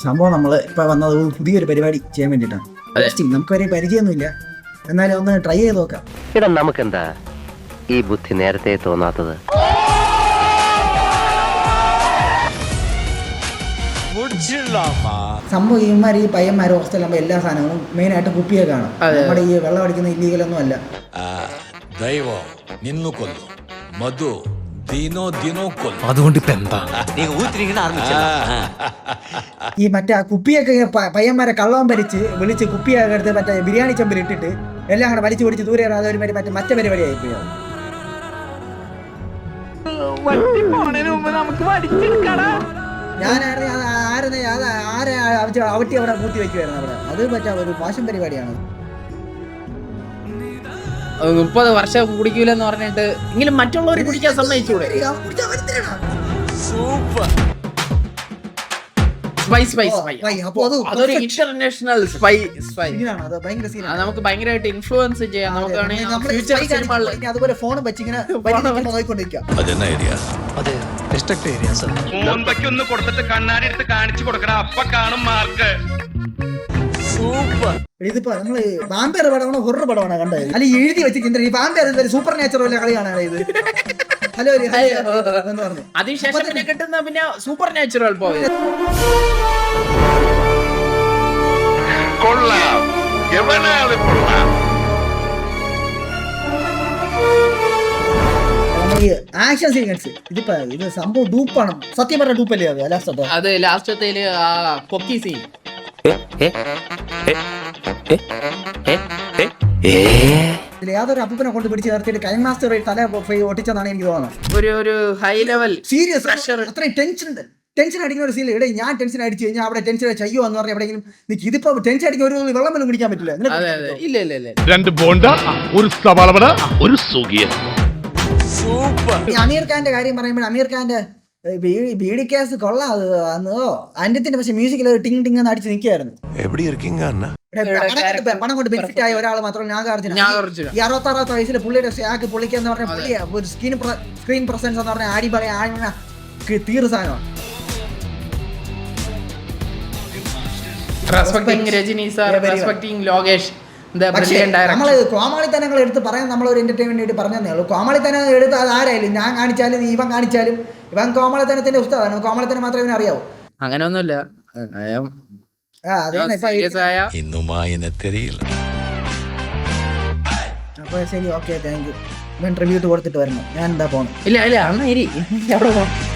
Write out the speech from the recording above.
സംഭവം നമ്മള് ഇപ്പൊ വന്നത് പുതിയൊരു പരിപാടി ചെയ്യാൻ വേണ്ടിട്ടാണ്. നമുക്ക് വരെ പരിചയമൊന്നുമില്ല, എന്നാലും ഒന്ന് ട്രൈ ചെയ്ത് നോക്കാം. ഇടാ നമുക്കെന്താ ഈ ബുദ്ധി നേരത്തെ തോന്നാത്തത്? സംഭവം ഇവന്മാർ ഈ പയ്യന്മാർ ഹോസ്റ്റലാകുമ്പോൾ എല്ലാ സാധനങ്ങളും മെയിനായിട്ട് കുപ്പിയെ കാണും. നമ്മുടെ ഈ വെള്ളം അടിക്കുന്ന ഇല്ലീഗലൊന്നും അല്ല. ദൈവം നിന്നു കൊന്നു, മധു അതുകൊണ്ട് ഇപ്പൊ എന്താ ഈ മറ്റേ ആ കുപ്പിയൊക്കെ പയ്യന്മാരെ കള്ളവും ഭരിച്ച് വിളിച്ച് കുപ്പിയൊക്കെ എടുത്ത് മറ്റേ ബിരിയാണി ചെമ്പിൽ ഇട്ടിട്ട് എല്ലാം കൂടെ വലിച്ചു പിടിച്ച് ദൂരെ അതൊരു മറ്റേ പരിപാടിയായി പോയി. അവട്ടി അവിടെ കൂട്ടി വെക്കുവായിരുന്നു അവിടെ. അത് പറ്റാ ഒരു മോശം പരിപാടിയാണ്. 30 വർഷം കുടിക്കൂലെന്ന് പറഞ്ഞിട്ട് എങ്കിലും മറ്റുള്ളവർ കുടിക്കാൻ സമ്മതിച്ചൂടെ? അതൊരു ഇന്റർനാഷണൽ നമുക്ക് ഭയങ്കരമായിട്ട് ഇൻഫ്ലുവൻസ് ചെയ്യാം. നമുക്ക് അതുപോലെ ഫോൺ വെച്ചിങ്ങനെ നോക്കിക്കൊണ്ടിരിക്കാം. ഇതിപ്പോ നമ്മള് വാമ്പയർ പടമാണോ ഹൊറർ പടമാണോ കണ്ടത്? അല്ലെങ്കിൽ എഴുതി വെച്ചിട്ടുണ്ട് ഈ വാമ്പയർ സൂപ്പർ നാച്ചുറൽ കളിയാണ് ഇത്. ഹലോ എന്ന് പറഞ്ഞു. അതിനുശേഷം പിന്നെ കിട്ടുന്ന പിന്നെ സൂപ്പർ നാച്ചുറൽ പോയി. ആക്ഷൻ സീക്വൻസ് ഇതിപ്പോ ഇത് സംഭവം ഡൂപ്പാണ്. സത്യം പറഞ്ഞ ഡൂപ്പല്ലേ അത് ലാസ്റ്റത്തേല് പൊക്കി സീൻ. യാതൊരു അപ്പൂപ്പനെ കൊണ്ട് പിടിച്ച് നിർത്തിയിട്ട് കൈ മാസ്റ്റർ തല ഒട്ടിച്ചെന്നാണ് എനിക്ക് തോന്നുന്നത്. ഒരു ഹൈ ലെവൽ സീരിയസ് പ്രഷർ, അത്രയും ടെൻഷൻ അടിക്കുന്ന ഒരു സീൻ. ഇവിടെ ഞാൻ ടെൻഷൻ അടിച്ചു കഴിഞ്ഞാൽ അവിടെ ടെൻഷൻ ചെയ്യോ എന്ന് പറഞ്ഞാൽ എവിടെയെങ്കിലും നിൽക്കും. ഇതിപ്പോ ടെൻഷൻ അടിക്കുന്ന ഒരു വെള്ളം പോലും കുടിക്കാൻ പറ്റില്ല. രണ്ട് ബോണ്ട, ഒരു സവാള, ഒരു സുഖിയൻ. അമീർ ഖാന്റെ കാര്യം പറയുമ്പോൾ അമീർ ഖാന്റെ ബീഡി കേസ് കൊള്ളാം. അതിന്റെ പക്ഷെ മ്യൂസിക്കിൽ ടിങ് ടിങ് എന്ന് അടിച്ച് നിൽക്കുകയായിരുന്നു. പണം കൊണ്ട് ബെനിഫിറ്റ് ആയ ഒരാൾ മാത്രം നാഗാർജുന. ഈ 66 വയസ്സിൽ പുള്ളിയുടെ പൊളിക്കാന്ന് പറഞ്ഞ പുള്ളിയാ ഒരു സ്ക്രീൻ പ്രസൻസ് എന്ന് പറഞ്ഞ ആടി പറയാ തീർ സാധനമാണ്. നമ്മള് കോമാളിത്തനങ്ങൾ എടുത്ത് പറയാൻ നമ്മളൊരു എന്റർടൈൻമെന്റ് ആയിട്ട് പറഞ്ഞതേ ഉള്ളൂ. കോമാളിത്തനം എടുത്ത് അത് ആരായാലും ഞാൻ കാണിച്ചാലും ഇവൻ കാണിച്ചാലും ഇവൻ കോമാളിത്തനത്തിന്റെ ഉസ്താദാണ്. കോമാളിത്തനം മാത്രമേ ഇവന് അറിയാവൂ. അങ്ങനെയൊന്നുമില്ല. അപ്പൊ ശരി, ഓക്കെ, താങ്ക് യു. ഇവൻ റിവ്യൂ കൊടുത്തിട്ട് വരണം. ഞാൻ എന്താ പോണം? ഇല്ല അണ്ണ അവിടെ പോകണം.